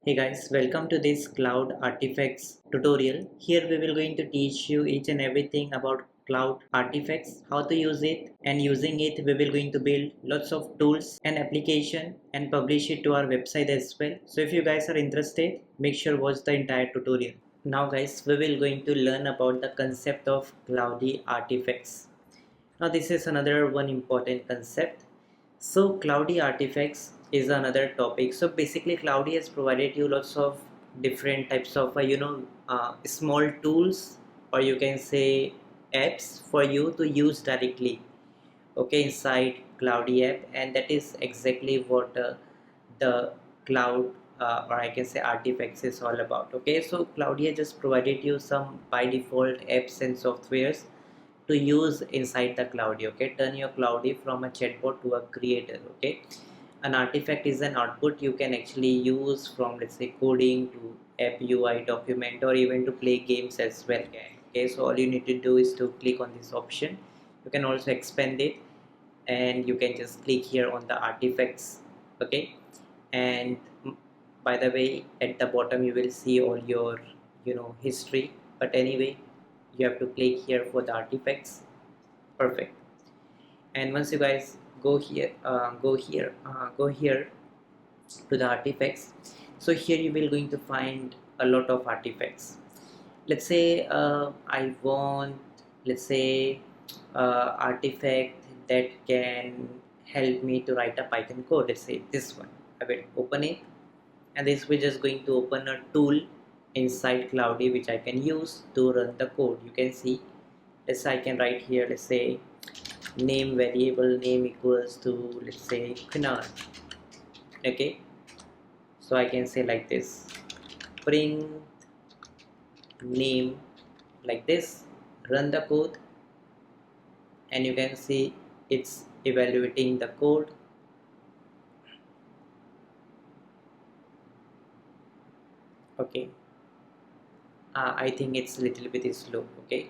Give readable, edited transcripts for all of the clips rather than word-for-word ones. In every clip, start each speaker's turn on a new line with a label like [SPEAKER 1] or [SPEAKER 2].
[SPEAKER 1] Hey guys, welcome to this Cloud Artifacts tutorial. Here we will going to teach you each and everything about Cloud Artifacts, how to use it, and using it we will going to build lots of tools and application and publish it to our website as well. So if you guys are interested, make sure watch the entire tutorial. Now guys, we will going to learn about the concept of Cloudy Artifacts. Now this is another one important concept. So Cloudy Artifacts is another topic. So basically Cloudy has provided you lots of different types of small tools, or you can say apps for you to use directly, okay, inside Cloudy app. And that is exactly what the cloud or I can say artifacts is all about. Okay, so Cloudy has just provided you some by default apps and softwares to use inside the Cloudy. Okay, turn your Cloudy from a chatbot to a creator. Okay, an artifact is an output you can actually use from, let's say, coding to app UI document, or even to play games as well. Okay, so all you need to do is to click on this option. You can also expand it, and you can just click here on the artifacts. Okay, and by the way, at the bottom you will see all your history, but anyway, you have to click here for the artifacts. Perfect. And once you guys go here to the artifacts, so here you will going to find a lot of artifacts. Let's say I want, let's say, artifact that can help me to write a Python code. Let's say this one. I will open it, and this will just going to open a tool inside Cloudy which I can use to run the code. You can see, let's say I can write here, let's say, name variable name equals to, let's say, Kunal. Okay, so I can say like this, print name, like this, run the code, and you can see it's evaluating the code. Okay, I think it's a little bit slow. Okay,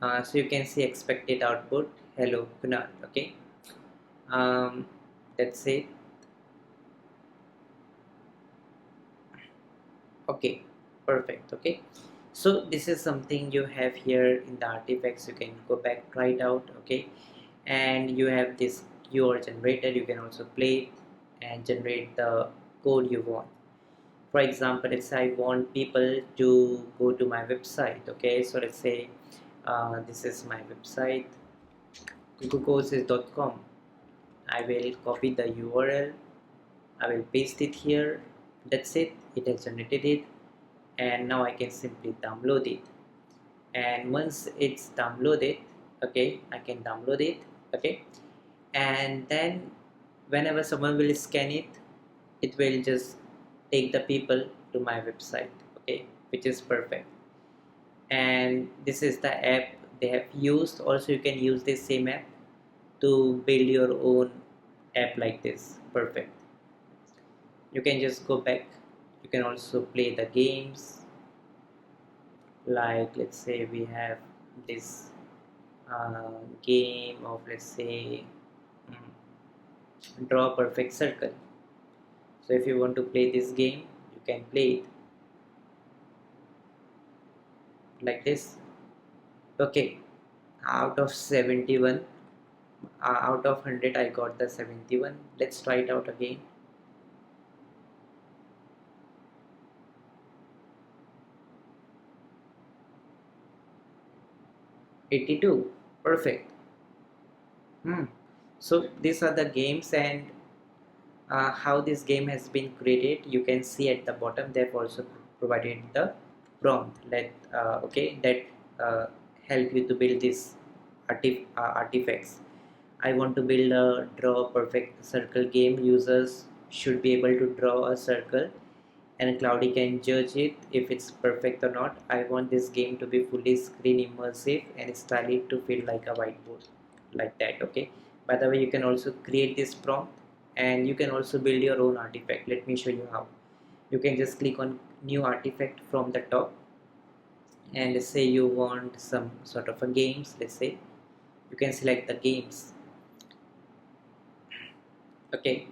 [SPEAKER 1] so you can see expected output, hello Kunal. Okay, that's it. Okay, perfect. Okay, so this is something you have here in the artifacts. You can go back, try it out. Okay, and you have this your generator. You can also play it and generate the code you want. For example, let's say I want people to go to my website. Okay, so let's say this is my website, kukucourses.com. I will copy the URL, I will paste it here. That's it, it has generated it, and now I can simply download it. And once it's downloaded, okay, I can download it. Okay, and then whenever someone will scan it, it will just take the people to my website. Okay, which is perfect. And this is the app they have used. Also, you can use this same app to build your own app like this. Perfect. You can just go back. You can also play the games, like let's say we have this game of, let's say, draw a perfect circle. So if you want to play this game, you can play it like this. Okay, out of 71, out of 100 I got the 71. Let's try it out again. 82. Perfect. So these are the games, and how this game has been created. You can see at the bottom they've also provided the prompt, let okay, that help you to build this artifacts. I want to build a draw perfect circle game. Users should be able to draw a circle, and Cloudy can judge it if it's perfect or not. I want this game to be fully screen immersive and style it to feel like a whiteboard, like that. Okay, by the way, you can also create this prompt, and you can also build your own artifact. Let me show you how. You can just click on new artifact from the top, and let's say you want some sort of a games. Let's say you can select the games. Okay,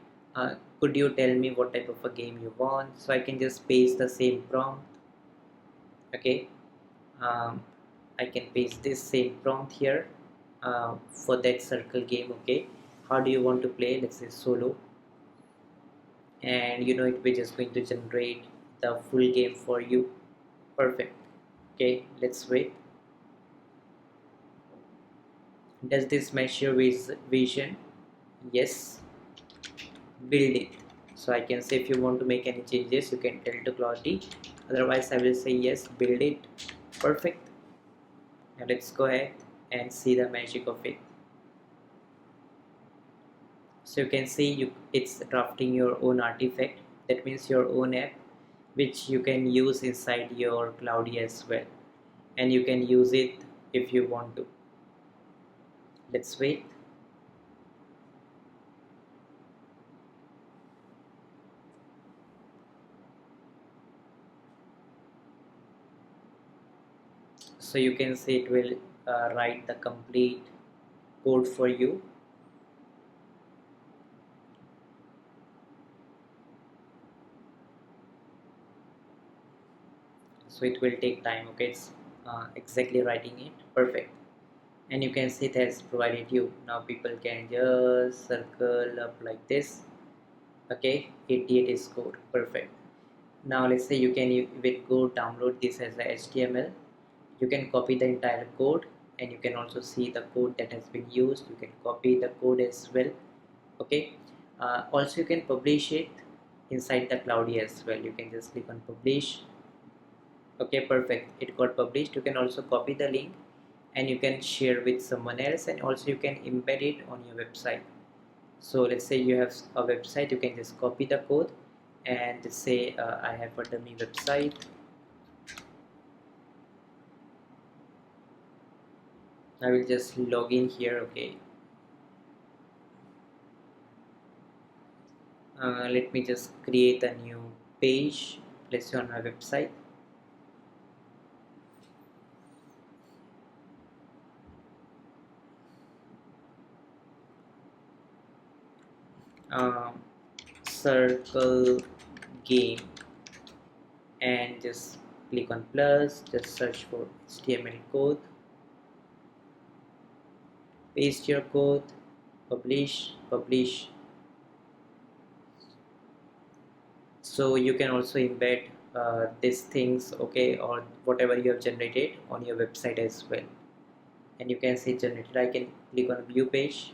[SPEAKER 1] could you tell me what type of a game you want? So I can just paste the same prompt. Okay, I can paste this same prompt here for that circle game. Okay, how do you want to play? Let's say solo, and it will just going to generate the full game for you. Perfect. Okay, let's wait. Does this match your vision? Yes. Build it. So I can say if you want to make any changes, you can tell to Claude. Otherwise I will say yes, build it. Perfect. Now let's go ahead and see the magic of it. So you can see it's drafting your own artifact. That means your own app, which you can use inside your Claude as well, and you can use it if you want to. Let's wait. So you can see it will write the complete code for you. So it will take time. Okay, it's exactly writing it. Perfect. And you can see it has provided you. Now people can just circle up like this. Okay, 88 is scored. Perfect. Now let's say you can even go download this as a HTML. You can copy the entire code, and you can also see the code that has been used. You can copy the code as well. Okay, also you can publish it inside the Claude as well. You can just click on publish. Okay, perfect, it got published. You can also copy the link and you can share with someone else, and also you can embed it on your website. So let's say you have a website, you can just copy the code and say I have a dummy website. I will just log in here. Okay, let me just create a new page, let's say on my website. um, Circle game, and just click on plus, just search for HTML code, paste your code, publish. So you can also embed these things, okay, or whatever you have generated on your website as well. And you can see generated. I can click on view page.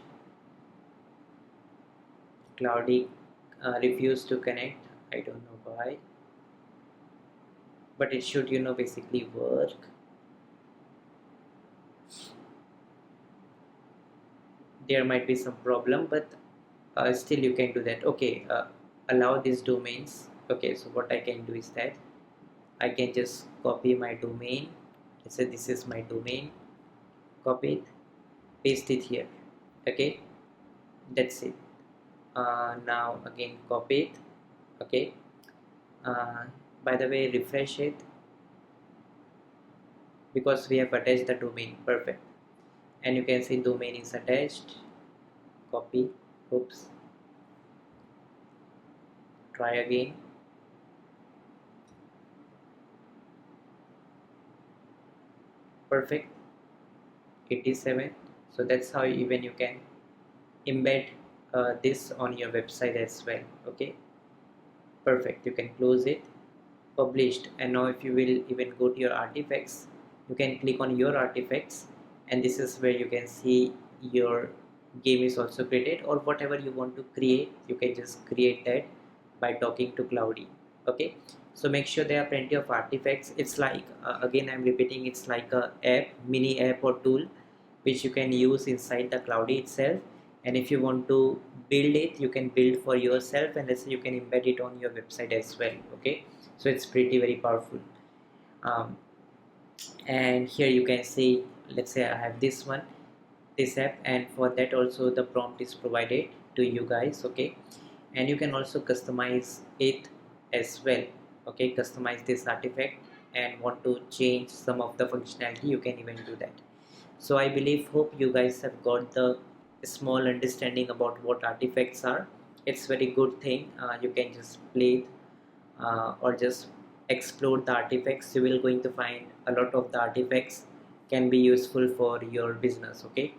[SPEAKER 1] Cloudy refused to connect. I don't know why, but it should basically work. There might be some problem, but still you can do that. Okay, allow these domains. Okay, so what I can do is that I can just copy my domain. Let's say this is my domain. Copy it, paste it here. Okay, that's it. Now again copy it. Okay, uh, by the way, refresh it because we have attached the domain. Perfect. And you can see domain is attached. Copy. Oops, try again. Perfect. 87. So that's how even you can embed this on your website as well. Okay, perfect. You can close it. Published. And now if you will even go to your artifacts, you can click on your artifacts, and this is where you can see your game is also created, or whatever you want to create, you can just create that by talking to Cloudy. Okay, so make sure there are plenty of artifacts. It's like again I'm repeating, it's like a app, mini app or tool which you can use inside the Cloudy itself. And if you want to build it, you can build for yourself, and let's say you can embed it on your website as well. Okay, so it's pretty very powerful. um, and here you can see, let's say I have this app, and for that also the prompt is provided to you guys. Okay, and you can also customize it as well. Okay, customize this artifact and want to change some of the functionality, you can even do that. So I believe, hope you guys have got the small understanding about what artifacts are. it's very good thing. You can just play or just explore the artifacts. You will going to find a lot of the artifacts can be useful for your business. Okay,